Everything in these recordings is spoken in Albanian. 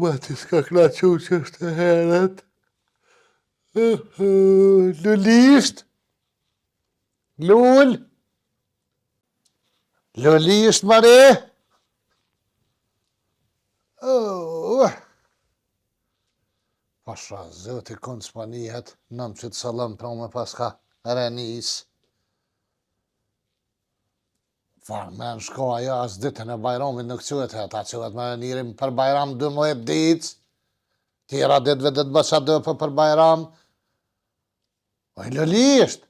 Mati s'ka knaqu që është e heret. Lulisht? Lull? Lulisht, Mare? Pasha, zëti kënë s'panihet, nëm që të salëm pra me paska renis. Farë, me në shko ajo as ditën e bajramit nuk qëhet e ta qëhet me njërim për bajram 12 ditë, tjera ditëve dhe të bësa dëpë për bajram. Oj, lëlisht!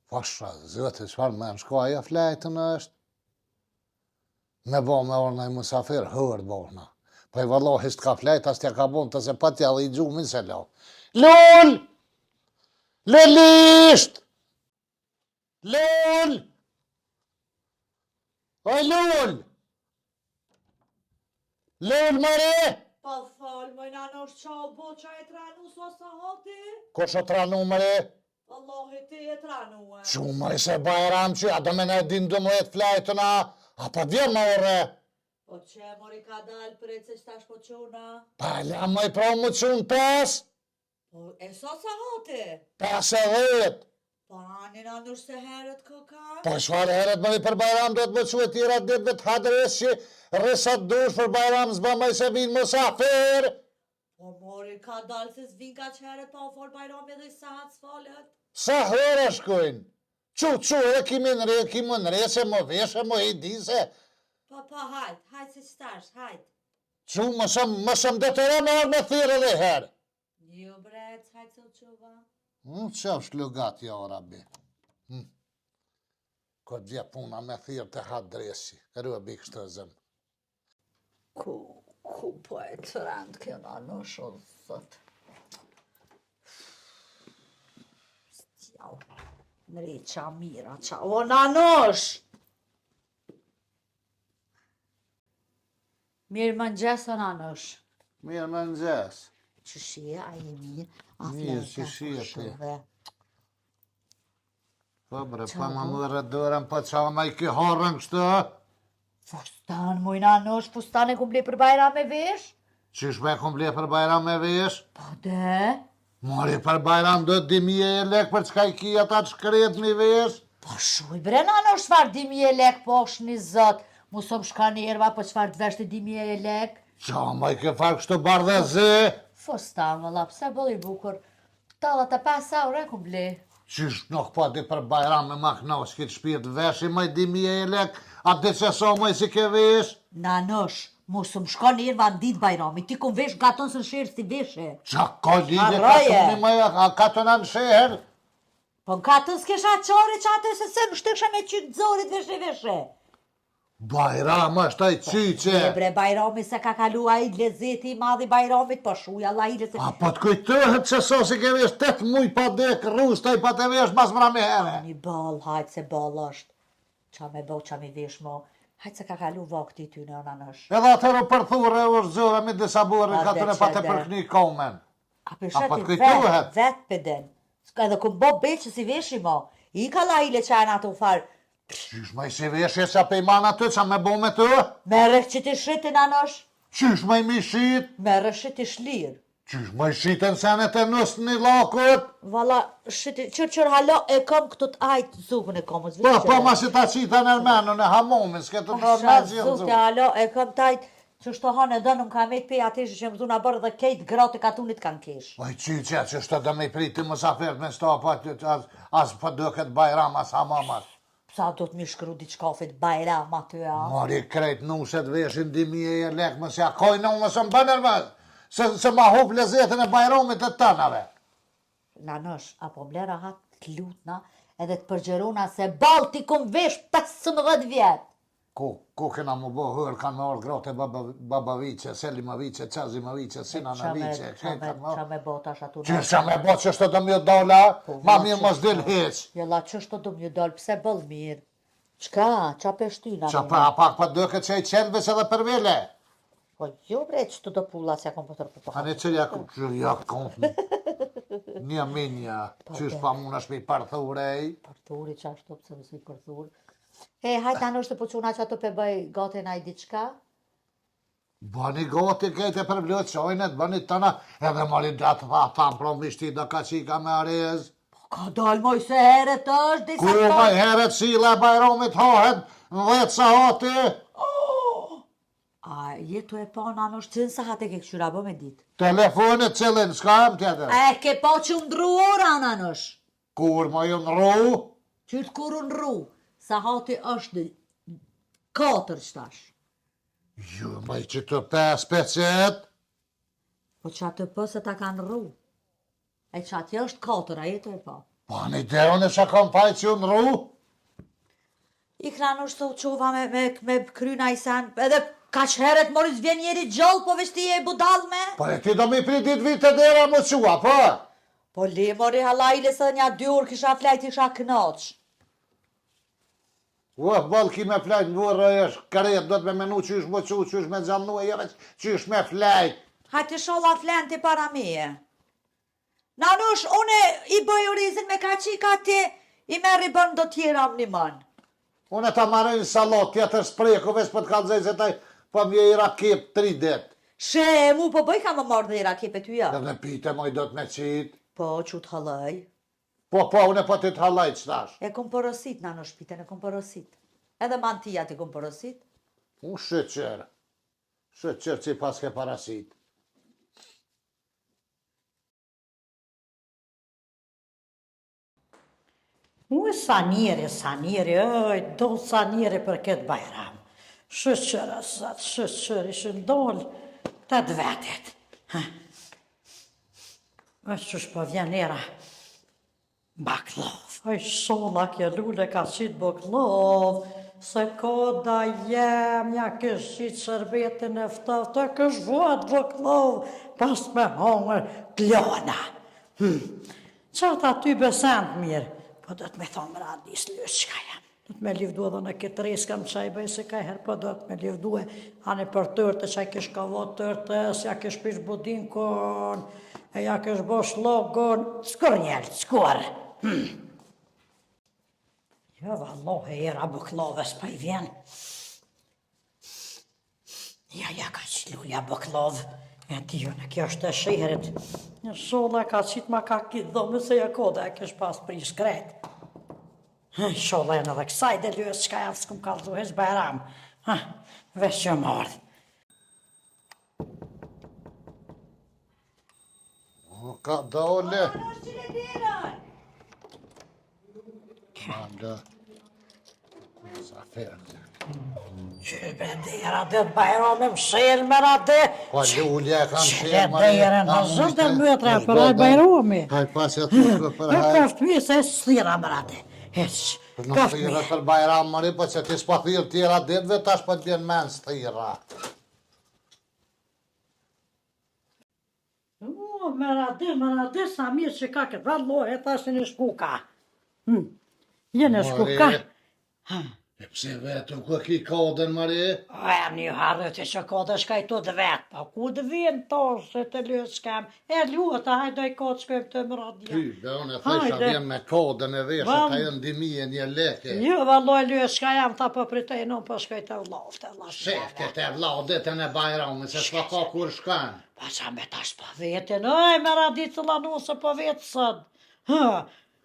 Pasha, zëti, shfarë me në shko ajo flejtën është. Me bo me orna i musafir, hërë borna. Po i vallohi s'ka flejt, as t'ja ka bon të se pa t'ja dhe i gjumin se lau. Lull! Lëlisht! Lull! Oj, Lull! Lull, Mare! Pa falë, mojna nësh qa bo qa e tranu so sa hati? Kush o tranu, Mare? Allahi ti e tranu e. Shumaj se bajram që, a do me ne din 12 flejtëna, a pa dje më ore? Po që mori ka dalë për e që shtash po quna? Pa la më i pro më qunë 5? Po e so sa hati? 50. Po anin anër se heret këka? Po shfarë heret më i për bajram do të më quë tjera ditëve të hadres që rësat dush për bajram zba më i se vinë musafir. Po mori ka dalë se s'vin ka që heret pa u folë bajrami dhe i sahat s'falet? Sa hëra shkojnë? E kimin re, kimin re, se më veshe, më i di se. Pa, hajt se qëtash, hajt. Më sëm detore më orë me thire dhe herë. Jo brec, hajt se u quva. Që është lugat, ja, rabi. Këtë vje puna me thirë të hadresi, kërë e bikë shtë zëmë. Ku po e të randë këna në shozët? Stjau, nëri qa mira, qa o nanosh! Mirë më njës o nanosh. Mirë më njës. Që shie, a i mirë, a Mirë, që shie ti. Po bre, pa më mërë dërën, po qa ma i ki harën kështë? Fustan, moj nanosh, fustan e kum ble për bajram e vesh? Qysh me kum ble për bajram e vesh? Po de? Mori për bajram do të 2.000 lek për qka i ki ata të shkret mi vesh? Po shuj bre nanosh, shfar 2.000 lek po është një zët. Musom shka njerva për qfar të veshti 2.000 lek? Qa ma i ke farë kështë bardhe zi? Fustan, vëlla, pse bëll i bukur? 85 euro e kum ble. Qysh nuk po di për bajram me maknos këtë shpirt veshi maj 2.000 lek, a di që so maj si ke vesh? Nanosh, musum shko njerva në ditë bajrami, ti kum vesh gaton së shërës ti veshe. Qa ka ligje ka shumë maj, a ka të në shëher? Po në katën s'kesha qore që atë se se më shtëksha me qytë zorit veshe. Bajram është aj qyqe. E bre bajrami se ka kalu a i lezeti i madhi bajramit, po shuja la i lezeti. A po të kujtohet që so si ke vesh 8 muj pa dek rrus, taj pa të vesh mas mra me here. Një bal, hajtë se bal është. Qa me bo, qa me vesh mo. Hajtë se ka kalu vakti ty në nanosh. Edhe atërë përthure është zore me disa burë, ka të ne pa të përkni komen. A përsheti vet pëden. Edhe kum bo beqë si veshi mo. I ka la i le qajnë ato farë. Qysh ma i si veshje sa pejman aty, qa me bo me të? Me rëh që ti shritin nanosh. Qysh ma i mi shit? Me rëh që ti shlirë. Qysh ma i shiten senet e nusë një lakët? Vala, shiti, qërë halo e kom këtë ajtë zukën e komës. Po ma si ta qita në menu në hamomin, s'ke të nërë me gjithë zukë. Zukë halo e kom tajtë, që shto hanë e dënë më ka me të pe ati që më zuna bërë dhe kejtë gratë e katunit kanë kesh. Oj, qyqe, që shto dhe me i priti mësafert me sto, as pa do këtë bajram, as hamamat. Sa do të mi shkru diçkafit bajram aty, a? Mori krejt nuset veshin 2.000 lek, më si a koj në më së më bënër më, se ma hup lezetën e bajramit të tënave. Nanosh, apo mlera hatë të lutna edhe të përgjerona se balti kum vesh 15 vjetë. Ku kena më bo hërë, kanë më orë grote Babavice, Selimavice, Qazimovice, Sinanavice, Qa me bo tash atu? Qa me bo që shto të mjë dola, ma mirë mos dil heq. Jella që shto të mjë dollë, pse bëll mirë? Qa peshtina? Qa pa pak pa dëke që i qenëve që dhe përvele. Po jo bre, që të do pulla se kom pëtër për Ani që ja kom, Një minja, qysh pa mund është mi përthurej. Përthuri që ashtu pëse mësë i përthur. Hajtë anë është të poquna që ato pe bëj gati na i diqka? Bani gati kejtë e për vlot qojnet, bani tëna, edhe mori datë thamë promishti do ka qika me arez. Ka dalë moj se heret është, disa Ku maj heret sile e bajromit hahet, në 10 sahati. A jetu e pa në anë është cënë sa hate ke këshyra bë me ditë? Telefonit cilin, s'ka em tjetër. Ke pa që ndru ora në anë është? Kur ma ju në ru? Qytë kur ndru, sa hati është 4 qëtash. Ju maj që të 5 pecet. Po që atë për se ta ka ndru. E që atje është 4, a jetu e pa? Pa një deron e që kam paj që ju në ru? I kranë është të qova me kryna i sen, edhe ka që heret moris vjen njeri gjallë, po veshti e budal me? Po e ti do mi pridit vite dera më qua, po? Po li mori halajle se nja 2 orë kisha flejt isha knaq. Bol ki me flejt në vërë është karet, do të me menu që është më që është me gjallnu e jeve që është me flejt. Hajtë sholla flen të para meje. Nanush, une i bëj orizin me ka qika ti, i merri bën do tjera më një manë. Unë ta marrë një salat, tjetër spreku, veç për të kalëzaj se taj, po mje i rakip 3 dit. She, mu po bëj ka më marrë dhe i rakip e ty ja. Dhe pite moj do të me qitë. Po, që të halaj. Po, unë po të halaj qëtash. E kom porosit, nanush, pite, e kom porosit. Edhe mantia ti kom porosit. Unë shëqër që i pas ke parasit. Sa njeri, oj, do sa njeri për këtë bajram. Shëqër asat, shëqër ishë ndollë të dvetit. është që shpo vjen era baklov. Oj, shola kje lule ka qitë baklov, se koda jem, ja kësh qitë shërbetin e ftaf, të kësh vuat baklov, pas me hongër klona. Qatë aty besend mirë, po do të me thonë më radis lësë qka jam. Do të me livdu edhe në këtë riskam që i bëj se ka herë, po do të me livdu e anë për tërte që a kish ka vot tërtes, ja kish pish budinkon, e ja kish bosh logon, s'kur njëllë, s'kur. Jo, vallohe, era buklove s'pa i vjen. Ja ka që lulja buklov, e ti jo në kjo është e shiherit. Në shola ka qitë ma ka kitë dhome se ja koda e kish pas prish krejt. Shola e në dhe kësaj dhe lyës qka javë s'kum kalzu hez bajram. Vesh që mardh. Ka dole. Anda. Sa ferë. Që bedera dhe të bajrame më shelë me rade. Po lullja e kam Që shelë. bedera në zërë dhe mëtra për aj bajrame. Haj pas e të shkë për Në haj. kaftë mi se slira më rade. Heq, Në kaftë mi. thira për bajram mëri, po që ti s'pa thirë tjera ditëve, tash po t'vjen men s'thira. Me rade, sa mirë që ka këtë vallohe, ta se në shkuka. Jene shkuka. E pse vetë, ku ki kodën, Mari? E një harët e që kodë shka i të dhe vetë, pa ku dhe vjen tosh se të lësë shkam. E luata, hajdo i kodë shkojmë të më radia. Ty, be unë e thësha Hajde. vjen me kodën e veshë, Val- ta jenë dimije një leke. Jo, valloj lësë shka jam, ta po pritej non po shkoj të vloftë. Shef, këtë e vlau ditën e bajramit, se s'pa ka kur shkan. Pa qa me tash po vetin, oj, me radit të lanu se po vetë sëd.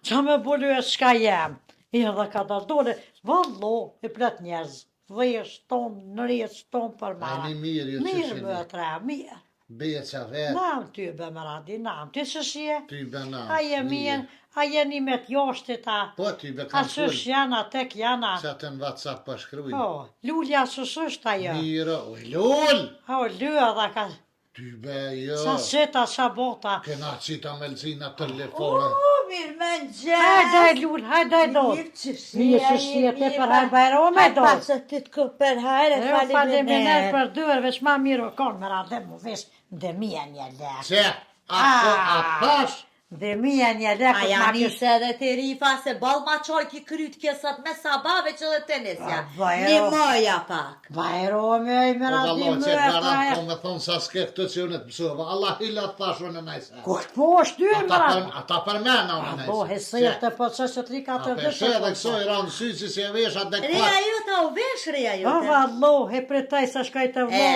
Qa me bu lësë shka jam. I edhe ka dardole, vallo, e plet njerëz. Vesh ton, nëric ton për mara. Ani mirë ju që Mirë shini. më tre, mirë. Beqa vetë, Nam ty be më radi, nam. Ty që shje? ty be na. A je mirë, a je një me t'joshtit a? Po, ty be A kam shush full. jana, tek jana. Sa të në WhatsApp pa shkrujnë. Po, lulja shush është ajo. Mira, oj, lull! O, lua dhe ka... Ty be, jo. Sa sheta, sa bota. Kena qita me lëzina telefonë. Mirë me në gjë. Hajdaj lull, hajdaj do. Mirë që Mirë që shje të për hajë bajrome do. Hajtë pasë të të për hajre, Jo, faleminderit faleminderit. për dyër, veç ma mirë o konë me radhe mu vesh dhe mija një lek. Se, a thash? Dhe mija një A lekët ja ma nisë edhe të rifa se bal ma qoj ki kryt kjesat me sabave që dhe tenisja. bajro. Një mëja pak. Bajro me i më Po radi valloj, më që e Bayram traja. ko me thonë sa s'ke këtë që unë të mësova. Allah hila të thashur në najse. Kusht po është ty më radi. Ata për mena unë në Po, hesirë të po që të rika të A peshe dhe kësoj ranë sy që si e vesh atë Reja dekpat. ju ta u vesh reja ju. O, vallo, he pretaj sa shkaj të vlo.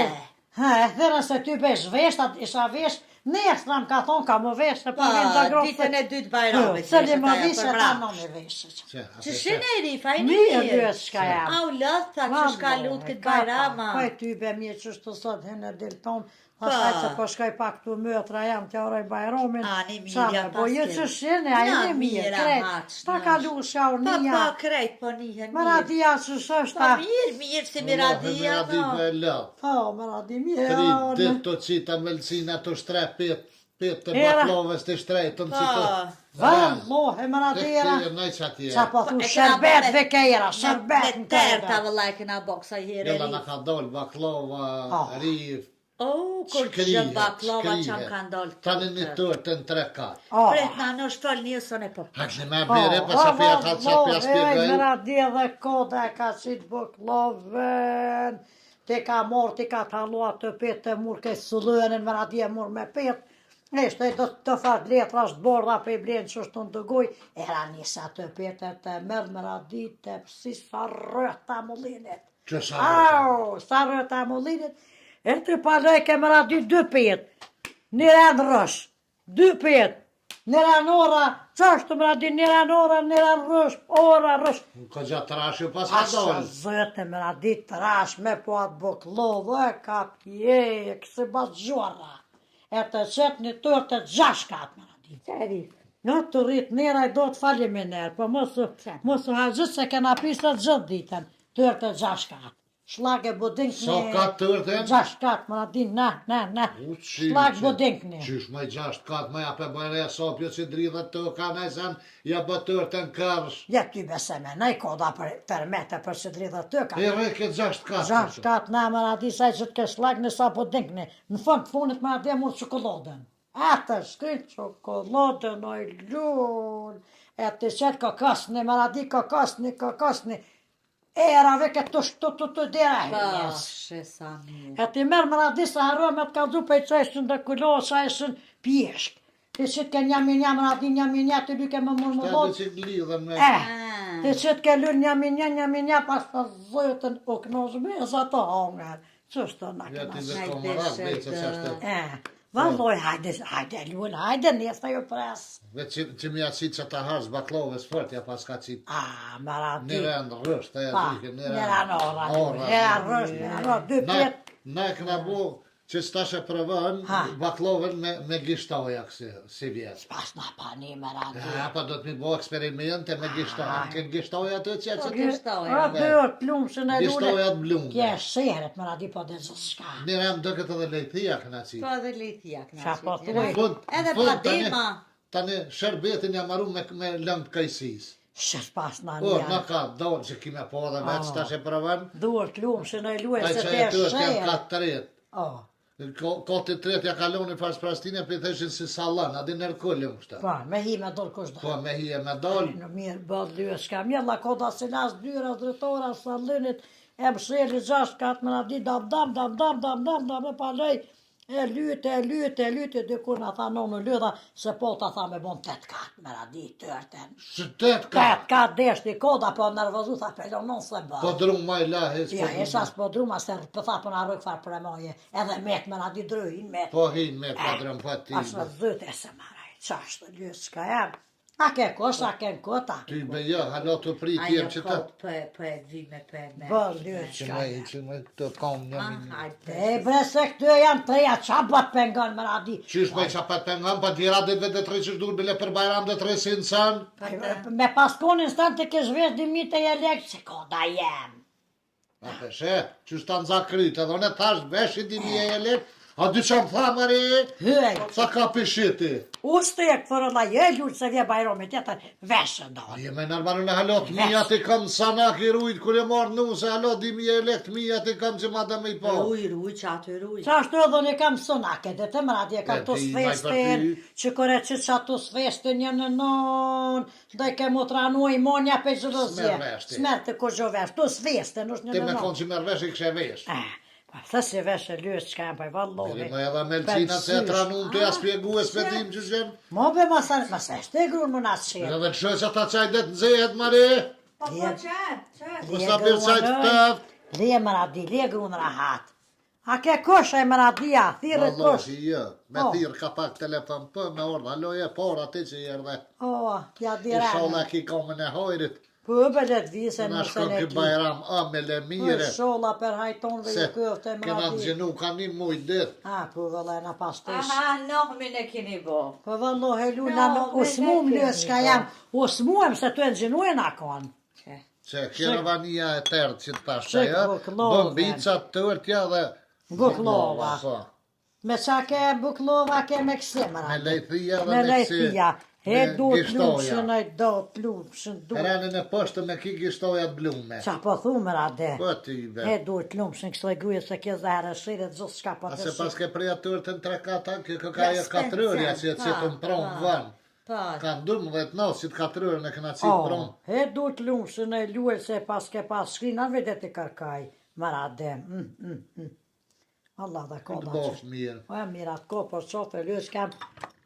Ha, e thera se ty besh vesh, atë isha vesh, nesra më ka thonë ka më vesh, se Po, pa vjen të grofë. ditën e dytë bajramit. Se li më vishe ta në me vesh. Që shine i rifa, i Mirë mirë. lyës shka jam. Au lëth, ta që shka lutë këtë bajrama. Kaj ty be mirë që shtë sot hene del tonë. Po. Pastaj që po shkaj pak të mëtra jam të oraj bajromin. A, një mirë, Qa me, ja, po ju paske. që shene, a i Na, një mirë, mirë, krejt. amaç, Ta nash. kalu Po, shaunia. po, krejt, po njëhen Më mirë. radia që shështë Po, mirë, si miradia, Miradi no. për lëv. Po, më radi mirë. 3 ditë të qita melcina të shtre pet të Era. baklovës të shtrejtën që të... Po. Vallohe, më radira. Nëj që atje. Qa po thu E kena sherbet bane- dhe kejra, sherbet Me në terta kejra. vëllaj këna boksa herë Jella ri. në ka dollë baklova, Oh. rif, Oh, kur që baklova që më kanë dollë. Tani një tërë të në 3-4. Oh. Pret na në shtol njësën e po. Hakë në me bere, pa sa fja ka të sapja Më spirgaj. radi dhe koda e ka qitë bukloven. Ti ka morë, ti ka talua të petë të murë ke suluenin, më radi e murë me petë. Ishte do të fat letra është borda pe i blenë që është të ndëgoj. Era njësa të petë të mërë më radi të pësi sa rëta mullinit. Që sa Au, sa rëta mullinit. E të paloj ke më radi 2 petë. Njëra në rësh, 2 petë. Njëra në ora, që është më radi njëra në ora, njëra në rësh, ora rësh. Në ka gjatë të rashë pas ka Asa dollë. zëtë më radi të rash me po atë buklovë, e ka pje, këse bas gjora. E të qëtë një tërë të 6 katë më radi. Qeri. Në të rritë njëra i do të falim e nërë, po mosu haqët se kena pisët gjithë ditën, tërë të 6 katë. Shlag e budink Sa ka tërë të 6 katë më radi, na. Shlag budink një. Qysh me 6 katë, me ja pe bëjre e sopjo që dridhët të ka nejsen, ja bë tërë të në kërsh. Ja ty bese me, nej koda për mete për që dridhë të ka. E reke 6 katë. 6 katë na më radi saj që të ke shlag në sa budink një. Në fund funit më radi e murë qokolodën. Atë shkrit qokolodën, oj lull. E të qëtë kokosni, më radi kokosni. Erave këtë të dera Po, njës. shesa mirë. E ti merë më radi se harro me të ka dhu për i qeshën dhe kulohë, sa esën pjeshk. Ti qëtë ke një më radi një, të lyke më mërë më Shtë dhëtë. që glidhen me... Ti qëtë ke lur një, pas të zëtën o knozme, e sa të hongër. Qështë të në Ja ti këna. dhe komarat, veqë që është... Valloj, hajde lull, hajde njësta ju pres. Veç që mi atë qitë që ta harës baklovës fort, ja pas ka qitë. Më radi. Një rëndë rështë, e Pa, dhike, njëra në ora, njëra rështë, njëra rështë, 2 pjetë. Na e këna bu që s'tashe prëvën Ha. baklovën me gishtoja si vjetë. Pas në pani më radi. Ja, pa do të mi bo eksperimente me gishtoja. Kënë gishtoja të që që të... Gishtoja. A dërë plumshën e lullë. Gishtoja të blumë. Kje sheret më radi po dhe zë shka. Një rem do këtë dhe lejthia këna qitë. Po dhe lejtia këna Qa po qitë. thuaj? Edhe padima. Tani shërbetin ja maru me lëngë kajsis. Shës pas në O, një. në ka dollë që kime po dhe veç Oh. t'ashe prëvën. Duar plumshën e lullë Ai se që te e tërë t'jam sheret. ka të tret. O, Kote tret ja kaloni pas prastine për i theshin si salan, adi nërkullim kështë. po, me hi me dorë kush Po do. me hi e me dollë. Në mirë bëllë lyë shka mjella koda se las dyra drejtora sallinit e msheli 6 katë më radi dam e palej e lyte dikur na tha nonë lydha se po ta tha me bon 8 katë më radi tërten. Shtet ka. 8 katë deshti koda po nervozu tha pelonon se bë. Po drum ma i lahes. Ja, esha s'po druma se pëtha për në rëk farë për e moje, edhe met më radi drujin met. Po hin me pa drum pa ti. Ashtë në zëtë e se maraj, qashtë lyës shka jam. A ke kosh, a ke në kota. Ty be jo, halo të prit Ajo jem që ko të... po e vime po e me. Bë lyës Që shka me, jam. që me të kam një Ah, minë. hajde. E bre se këtu janë treja, qa bat pengon më radi. Qysh me që pat pengan, pa tjera dhe dhe tre që shdur bile për bajram dhe tre si nësan. Me paskonin stan të kesh vesh dimit e jelek, se koda jem. A peshe, qysh ta nëza kryt, edhe unë thash, vesh i dimi e jelet, A dy që më tha, Mari? Hyj. Sa ka pishiti? U stek për Allah, je lullë se vje bajromi tjetër, veshë do. Je me nërmanu në halot mija të kam sanak i rujt, kër e marrë nu se halot 2000 lekt mija të kam që ma dhe me i po. Ruj, qatë ruj. Qa është edhe ne kam sonake, dhe të mradje ka të ti, svestin, vaj për që kore që qa të svestin një në non, dhe ke mu tranuj monja pe gjërëzje. Smerveshti. Smerte ko gjo vesh, të svestin, është Ti një me në non. konë që mërë vesh i kështë vesh. Pa, thësi vesh e lysë që ka jam paj vallohi. Diri me edhe melcina se e tranun të ja spjegu e spedim që gjenë. Mo be masa shte grun më natë qenë. Edhe të shë që ta qaj det në zehet, Mari. Po qatë. Po sa për qaj të tëft. Lije më radi, lije grun rahat. A ke kosha e më radia, thirë kosh. Vallohi, jo. Me Po. thirë ka pak telefon për me orë. Haloje, por ati që i erdhe. O, ja I dirane. shola ki komën e hojrit. Po belet vise Në në shkon sene kë ki. bajram amele Po mire. shola për hajtonve Se ju këfte më kena të radi. gjenu ka një mujt dit. Po vëllaj na pas të ish. Aha, nohmin e kini bo. Po vëllohi luna No, në me usmum ne lës ka kemi, jam. Usmuem se të e gjenujen akon. Se kjeravania e tërë që të pashtë Shek ajo. buklove. Bombicat të tja dhe... Buklova. Po. Me qa ke buklova ke me kësimra. Me lejthia dhe Me me kësi. lejthia. He me du të gishtoja. lumshën e do të lumshën du. Ranën e poshtë me ki gishtojat blume. Qa po thumë rade. Po ti He ve. du të lumshën kësoj guje se ke zahre shire gjithë shka po të Ase pas shi. ke preja tërë të në trekata, kjo ka e katërërja që të citë në pronë vanë. Po. Ka 12 nos që të katërërë në këna citë pronë. He du të lumshën e luaj se pas ke pas shkrina vede të kërkaj. Më rade. Allah dhe Të koda që. bofë mirë. O e mirat ko për qofe lës kam.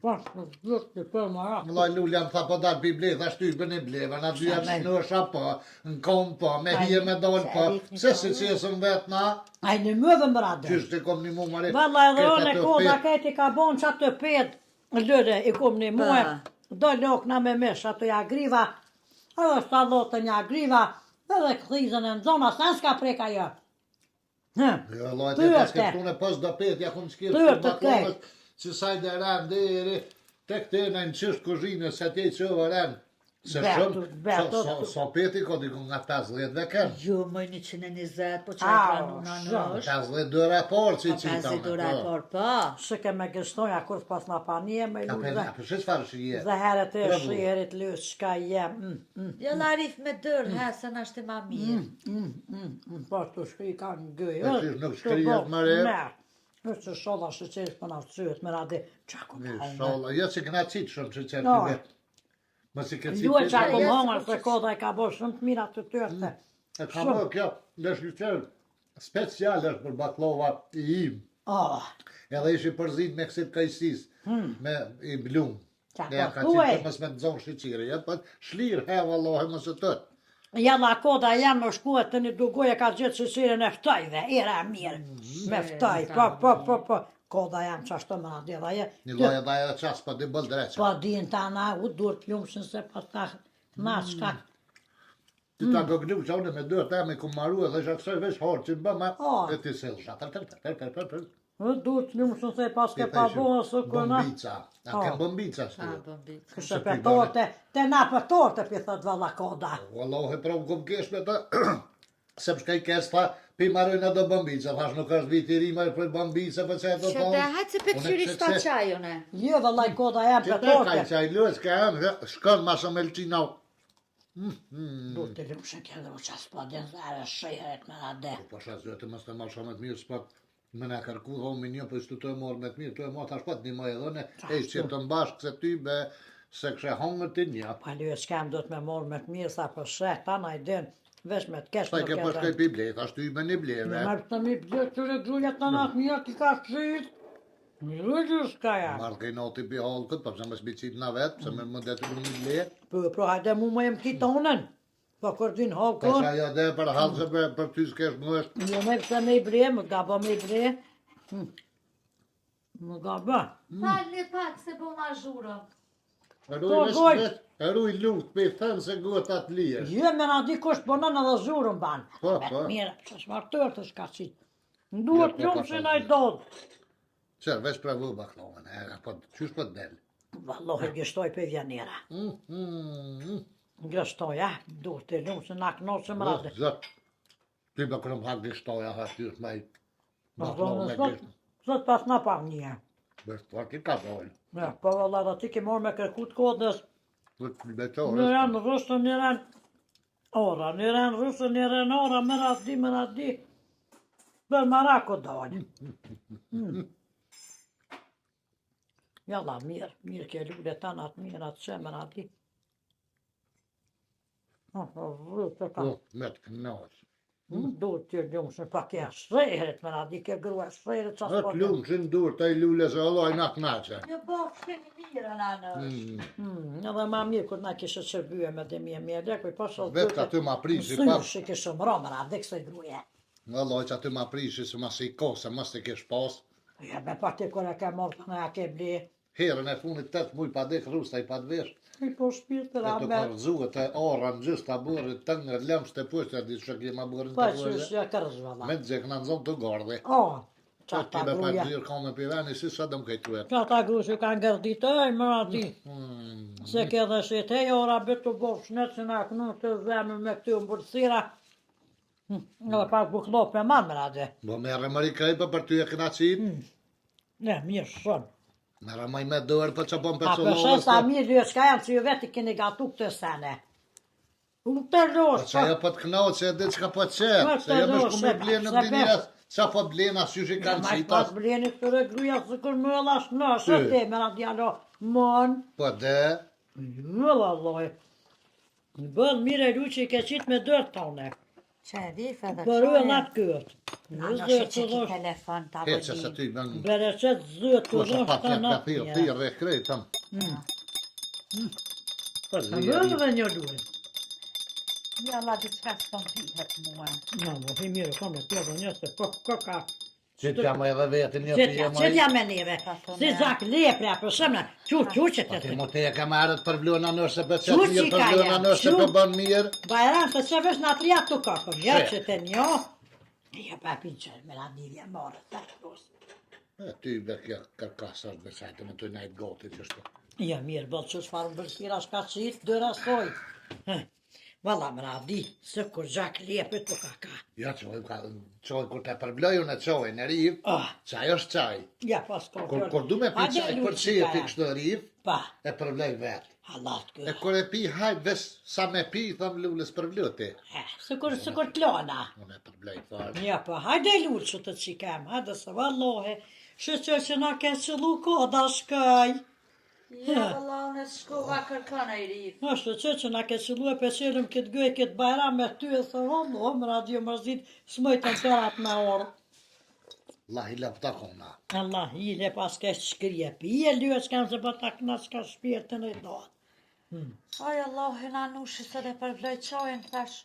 Po, të për më ra. Mëllaj Lulja më tha po darë bibli, tha shtypën e bleva, na dyja të shnësha po, në kom po, me hije me dollë po, se si që jesëm vetë na, Aj në mëve më rade. qysh të kom një mu mare, Valla edhe këtë unë e të koda pet. këti ka bon që atë pet, lëre i kom një muë, Pa. do lokna me mesh atë ja griva, edhe sallotën ja griva, edhe këthizën e në zona, sa s'ka preka jo. Jo, lojt e pas ke pune pos do pet, ja kom s'kirë Tyrë të të bakovës, që saj dhe ren dhe eri, te këte në në qështë kuzhinës, se tje që vë ren, se Betu, shumë, betu. so peti ko dikun nga 50 dhe kënë, Jo, më 120, po që e Au, pranuna shumë. nësh. 50 dhe raport që i Po qita 50 dora e por, po. Shë ke me gështoja kur pas na panje me Ka luze. për shës farë që je, Dhe heret e Bravo. shiherit lës shka jem. Jo larif me dërë, hesën ashtë ma mirë. Po të shkri ka në gëj. E qysh nuk shkrijet, Mare? Ne. Është që sholla shëqeris për në cyët me rade. Qako me hongër. sholla, jo që këna qitë shumë që qërë No. të vetë, më si këtë Luaj qitë, qako Ja, me ja, hongër se se koda e ka bo shumë të mira të tërte. e ka më kjo, lëshkëqër, special është për baklova i im, Oh, edhe ishi përzit me kësit kajsis, me i blum. Qa Ne ja po ka thuaj? qitë për mësë me të zonë shqyqire, ja, për shlirë he vallohe mësë tëtë. jalla koda jam në shkuet të një dugoje ka gjithë shëshirën e ftojve, era mirë, me ftoj, po, koda jam që ashtë më rade dhe je. Një loja dhe ajo qasë për dy bëllë dreqa. Po din ta na u dur plumshën se pas ta na shka. Ti ta goglu që une me dërë ta me ku maru edhe shaksoj vesh horë që në bëma, Oh. e ti se tër. U dur plumshën se pas ke Ti pa theshim, bo së këna. Bombica, a kem bombica A, shtu. bëmbit. Kështë për torte, te na për torte për thët valla koda. Wallohi provë kom kesh me të, se përshka i kes tha, pi marojnë edhe bombica, thash nuk është viti rimër për bombica, për që e do Që thonë. dhe hajtë se për qyri s'ka qajone. Jo valla koda jam Që për te ka i torte. qaj lëz ka janë, shkën ma shumë elqinau. Dur të lumshën ke dhe u qas po den zare shihret me rade. Po shas dhe të mos të marrë shumë të mirë, s'pat më na kërku dhomi një, po ishtu të e morë me të mirë, të e morë thash pat një më edhe ne, e që të mbashkë se ty be, se kështë hongër të një. Pa lyë s'kam do të me morë me të mirë sa për shet, ta na i den, vesh me të kesh Shtaj nuk ke e përshkaj dhe. pi ble, thash ty me një Në bleve. mërë të mi bëgjë të regullet të natë një ti ka qyt. Në rëgjë s'ka ja. Marrë kej noti pi halë këtë, përse më s'bicit na vetë, pëse me më detë në një ble. Po hajde mu më jem kitonën. Po kur din Ka halkën. qa jo dhe për halë se për ty s'kesh më është. Jo me pëse me i bre, më gaba me i bre. Më gaba. Falni pak se bo ma zhuro. goj. Eruj luft, pe i thënë se gota të lijesh. Jo me na di kush bonon edhe zurën ban. Po, Me po. të mire, që shmartër të shka qitë. Nduhet Jo, po, ljumë që po, na i dodë. Qërë, vesh pravu baklovën, qysh po të delë. Vallohi gështoj për vjanera. Gështoj, duhet të ljumë që na knoqë më rade. Zot, ty me kërëm hak gështoja, ha ty është me i Po, baklovë me po, gështë. Sot pas na pa një. Bërë të ki ka dojnë. Ja, po valla da ti ke morë me kërkut kodës. Për betore. Në janë rrusë, në janë ora, në janë rrusë, në janë ora, më rati. Bërë marako dojnë. Jalla, mirë ke lule ta në atë mirë, atë që më rati. Vërë, ka. Me të kënosh. Duhet të ljumë se pak e shrejhet, më rati ke grua shrejhet që Atë lumë që ndur të i lule se alloj në atë meqe. Një bërë që një mirë nanësh. Edhe ma mirë kur na kishe qërbyje me dhe mje lekoj, pa shë Vetë ka ty ma prishi, Së pa. që kishe më romër, avde kësoj gruje. Alloj që aty ma prishi se ma si i kose, ma si kish pas. Ja, me pa ti kore ke morë të në ke bli. Herën e funit 8 muj pa dek rusta i pa dvesh. I po shpirë të E të rabe. kërzuhet e ora në gjës të burë të ngër lëmsh të pushtë e ditë që kje burën Pa të që rrëzhe. shja kërëzë valla. Me të gjekë në nëzon të gardhe. O, Qa qa ta kime pa gruja. gjirë ka me piveni si sa dëm kajtu e. Qa ta gru që kanë gërdit, ej, më rati. Se ke dhe shi te ora bit të bërë shnet që na kënu të zemë me këty mbërësira. Edhe pak buklop me manë më rati. Bo me rëmëri krejpa për ty e këna qitë. Ne, mirë shumë. Me rëmëj me dërë për që bëm për A që përshë sa mirë dhe shka janë që ju vetë i keni gatu këtë sene. U të Po losh, që ajo po të knoqë që e ditë që ka po të Po qenë. të Se jo me do, shku se me blenë në se dinjes. Qa po blenë asy që i kanë Ma qitas. pas bleni këtëre gruja së kur më lash në, shë Ty. te me në djalo mon. Po dhe. Jo, valloj. Bën mire lu që i ke qitë me dërë tone. Që e di fedhe Për u e natë këtë. Nanosh që ki telefon të He që se abodin. ty bën. Bere qëtë zëtë Po të që pa dhështë të tjetë ka natë. thirë, thirë e krejtëm. Po të mërë dhe një duhe. Ja, la, diçka së të mpihet mua. Në, më fi mirë, kom e tjero njëse, po ka. Që të jam edhe vetë një Qëtja, qëtja me neve. Si zak lepre, për shumë, që që Po ti të mu te e ka marrët për vlona nërse për qëtë Quqi mirë, për ka vlona janë, nërse quqi. për bën mirë. Bajram të që vesh në atria të kakër, ja She. që të njo. Ja pa pinqër me la nivje marë, të rosë. E ty be kja kërkasar besajtë me të najtë goti që shto. Ja mirë, bëllë që shfarë vërstira shka qitë, dëra soj. Valla më radi, se kur gjak lepet të kaka. Ja qoj kur të përblojën e qoj në rivë, Ah, qaj është qaj. ja pas ko. Kur du me pi qaj për qiti kështë rivë, Pa, e përbloj vetë. halat E kë. kur e pi hajt vesh sa me pi, thëm lullës përbloti. Se kur t'lona. Unë e përbloj farë. Ja pa, hajde lullë që të qikem, hajde se vallohe. Shë që na ke qëllu koda shkaj. Ja, valla, unë shkova kërkën e i rifë. Ashtë që na ke qëllu e peqelim këtë gëj, këtë bajram me ty e thë vallohe, më radio mërzit, smëjtën të ratë me orë. La i lefta kona. Allah, hile pas ke shkrije, pije lyë që kam se për ta këna që ka shpirtën e doa. Oj, Allah, nanushi së dhe përvloj qojnë, thash.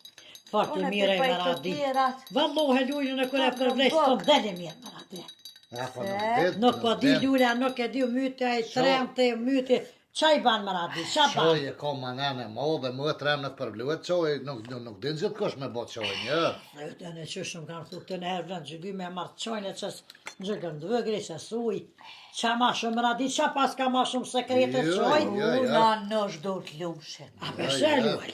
Fakti Unë e mire të i bëj të maradi. tjerat. Vallohe lujën e kure përvlej, Po, s'ko dhele mirë maradi. Apo Se? nuk det, Nuk po di lule, nuk e di myte, a i tremte, myte. Qaj ban maradi, qa ban? Qoj e ka manane mo dhe më trem në përbluet qoj, nuk din gjithë kosh me bo qoj, një. Të në qëshëm kam thu të në herë vënd, gjygy me martë qojnë që gjëgën dëvëgri, që suj. Qa ma shumë maradi, qa pas ka ma shumë sekrete Jo, qoj? jo. U, nanush do të lumshin. A përse luaj?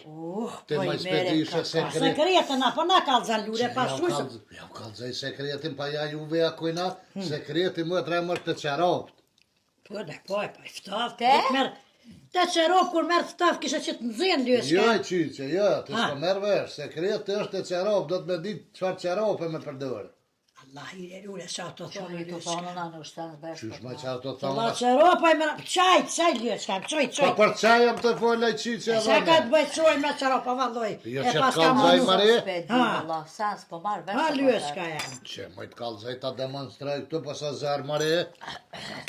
Ti Po më i mere spedishe kërka. sekret. Sekrete na, po na kalzan lule, pas shusëm. Ja kalzaj sekretin pa ja juve a kujna, sekreti më tremër të qaropt. Po dhe po e pa i ftaf, Te? Te qerop kur merë ftaf kishe që të nëzien lyë Jo, shka. qyqe, jo, të Ha. s'po merë vesh, sekreti është e qarop, do të me ditë qëfar qarop e me përdojrë. Allah i re lule, qa të Që thonë i të lyë thonë shka. nanush të në beshtë. Qysh më qa të Allah thonë. qeropa i mëra, qaj lyë shka, qoj. Po për qaj jam të folaj qyqe Sa ka të dhe bëjt qoj me qeropa, valloj. Jo, E që pas t'ka ka dzaj, mënu. Mari? Spedi, Ha. valla, sa s'po marrë vesh. Ha të lyë po shka të- janë. që më të kalzaj ta demonstroj këtu pësa zërë mare.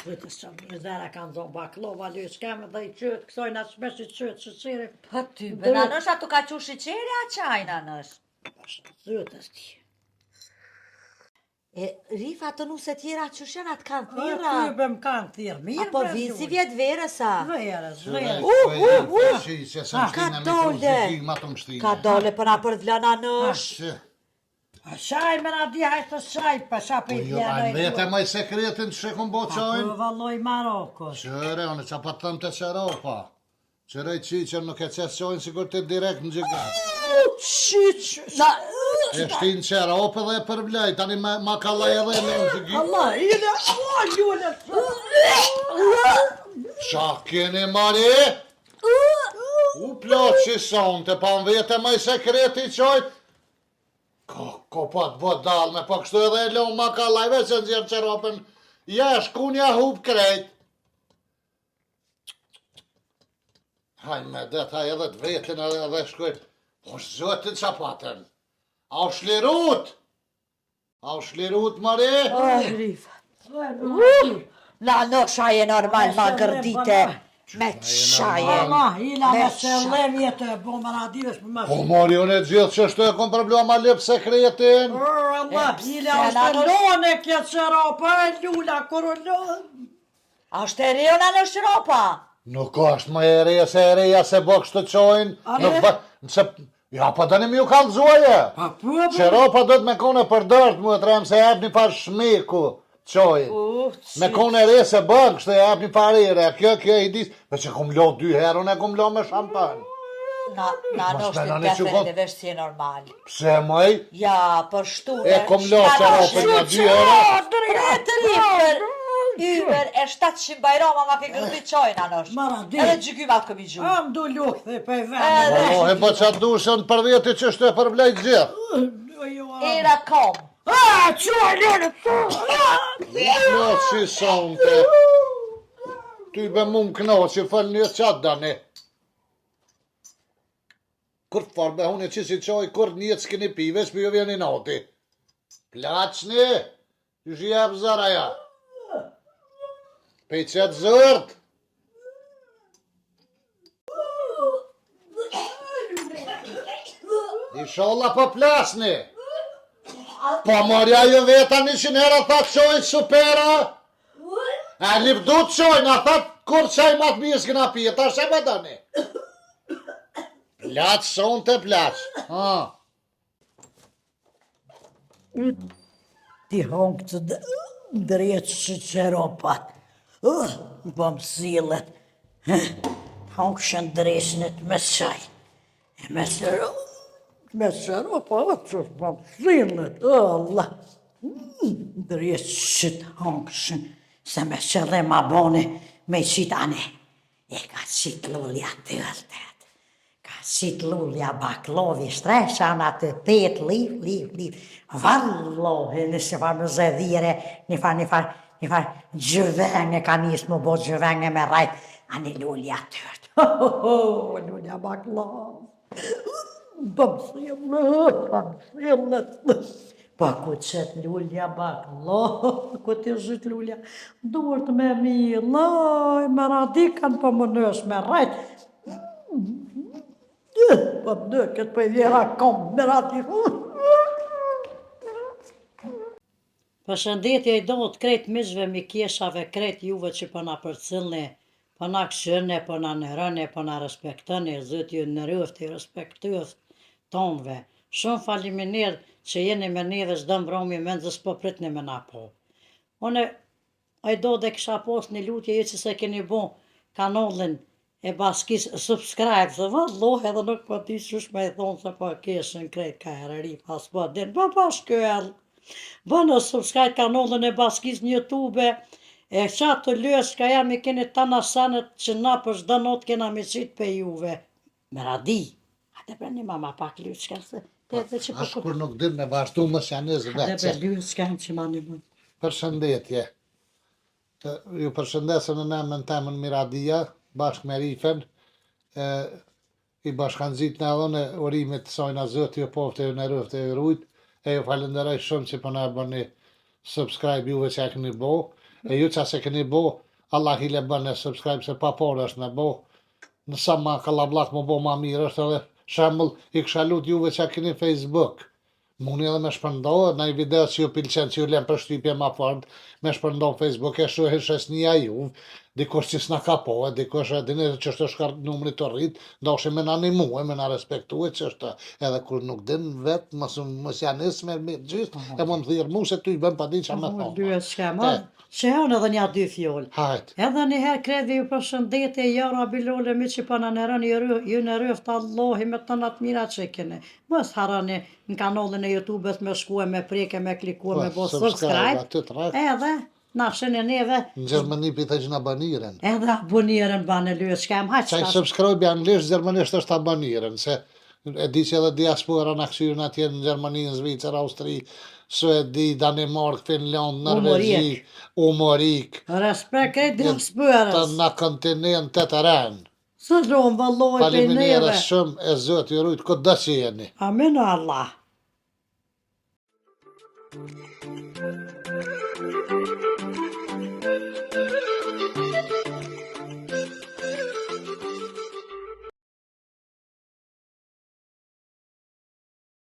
Vëtë së një zara kanë zonë baklova, lyë shka me dhe i qëtë, kësoj në shmesh i qëtë, shëqire. Po ty, be nanush atu ka qushi qeri a qaj nanush. Zëtës ti. E rifa të nuse tjera që shenë atë kanë Ty thira. bëm kanë thirë, mirë. Apo vinë si vjetë vere sa. Vërës. Qyqe, se më Ka shtine me dole. kruzifi, ma të më shtine. Ka dole për na për dhla nanush. Që, A shaj me na di hajtë shaj, pa qa po për i jo, a në vete maj sekretin që shekun bo qojnë. Po valloj Marokos. Qëre, unë që pa të thëmë të qaropa. Qëre qyqe nuk e qesë qojnë sigur të direkt në gjygat. Na, E shtin qera, ope dhe e përvlej, tani ma ka laj edhe e lënë që gjithë. Allah, ide, o, lule. Qa keni mari? U plot që son, të pan vete maj sekreti qojt. Ko pa të bot dalme, po kështu edhe e lënë ma ka laj, veç e nëzirë qeropën. Jesh, kunja hub krejt. Haj me det, haj edhe të vretin edhe shkujt. Po zotin qa patën. A u shlirut? A u shlirut, mari? Rif. Na shaje normal ma gërdite me shaje. Mama, ila me se levje të bo më radives për më Po mori, unë e gjithë që shtu e kom problema lip sekretin. Allah, ila është të lone kjo qëropa e lula, kur u lone. A është e reona në shropa? Nuk është më e reja se e reja se bo kështu qojnë. Nuk bë... Nëse... Ja, pa të një mi ju kalëzuaje. Qeropa do të me kone për dërt, mu e të remë se jep një par shmiku qojnë. Me kone re se bën, kështë jep një par ire, kjo i dis. Me që kum lo 2 herë, unë e kum lo me shampan. Na Mos nështë menoni të që tefere dhe vesh si e normal. Pse mëj? Ja, për shtu E kum lo qeropën një 2 herë. Të ripër, yver e 700 bajroma ma ke gërdi qojnë anosh. Maradi. Edhe gjykymat këmi gjuhë. Am du lukë dhe për vene. Malohe, po që dushën për vjeti që shtu e përblej gjithë. Era kom. A, qua lune, No, si sonte. Ty be mu më këno që fëll një qatë dani. Kur të farbe, unë e që si qoj, kur një të s'kini pive, s'pi ju vjeni noti. Plaqni, ju shi jep zaraja. Pe qëtë zërt. Inshallah po plasni. Po morja ju veta 100 herë tha qojnë supera. A lipdu të qojnë, a tha kur qaj matë mirë s'kina pije, ta shë më dani. Plaq, son të plaq. Ti hongë të drejtë që qeropat. Po më sillet. Hongë shën dresnit me qaj. Me qeropat, që po më sillet. Allah. Drejtë që të hongë shën. Se me qëllë ma bone me qitë ane. E ka qitë lullja të ëllëtet. Ka qitë lullja baklovi, shtreshan atë tet, liv. Vallohi, nëse fa në zedhire, një fa gjëvenge ka njësë më bo gjëvenge me rajt, anë lullja të ëllët. Lullja baklov. Bëmësillet. Pa ku qëtë lullja baklov, ku të zhyt lullja, duhet me milaj, me radikan për më nës me rajt. Po më këtë për vjera kom, me radikan. Përshëndetje i do të krejt mizve mi kjeshave, krejt juve që përna përcilni, përna këshëne, përna nërëne, përna respektëni, zëtë ju në rëfti, respektëft tonve. Shumë faliminir që jeni me neve zdo mbromi mendës po pritni me na po. Une, a i do dhe kisha post një lutje ju që se keni bo kanalin e baskis subscribe, se valloh edhe nuk po ti qysh me i thonë se po keshën krejt ka herëri, pas po din, pa shkëll. Bënë subscribe kanalin e baskis në YouTube, e qatë të lës ka jam i keni të nasanet që na për shdo not kena me qitë pe juve. Me radi, hajde për një mama pak lytë shka se. Ashtë kur nuk din me vazhdu më se janis Hajde veqe. për lytë shka që ma një mund. Përshëndetje. Ju përshëndesën në emën temën Miradia, bashkë me Rifen. I bashkanëzit në edhe në urimit të sajna zëtë, ju pofte ju në rëfte ju rujt. E ju falenderoj shumë që përna e bëni subscribe juve që e këni bo. E ju që se këni bo, Allah hile bëni subscribe se pa por është me bo. Nësa ma kalablak më bo ma mirë është edhe shembull i kësha lut juve që keni Facebook. Muni edhe me shpërndohet në i video që ju pilqen që ju lem për shtypje ma fort, me shpërndohet Facebook e shuhe shesnia juve. dikush që s'na ka po, dikush e dini që është shkar numri të rrit, ndoshta me na animue, me na respektue që është edhe kur nuk din vet, mos ja nis me gjys, e mund thirr mua se ty bën pa di çfarë më Po, thon. lyhet s'ka më. Që janë edhe një dy fjoll. Hajt. Edhe një herë kredi ju përshëndetje, ja Rabilole mi që për në nërën ju në rëft Allahi me të natë mira që kene. Mos harani në kanalin e YouTube-et me shkue, me preke, me klikue, me bo subscribe. Aty trak. Edhe, na shënë neve, Në Gjermani pita që në aboniren. edhe aboniren banë lyhet s'ka më haqë Çaj tash. subscribe anglisht, gjermanisht është aboniren, se e di që edhe diaspora në kthyer atje në Gjermani, në Zvicër, Austri, Suedi, Danimark, Finland, Norvegji, Umorik, Respekt e të diasporës. në kontinentet e ren. Së gjohën valloj për Faleminderit neve. shumë e Zoti ju rujt kudo që jeni. Amin Allah.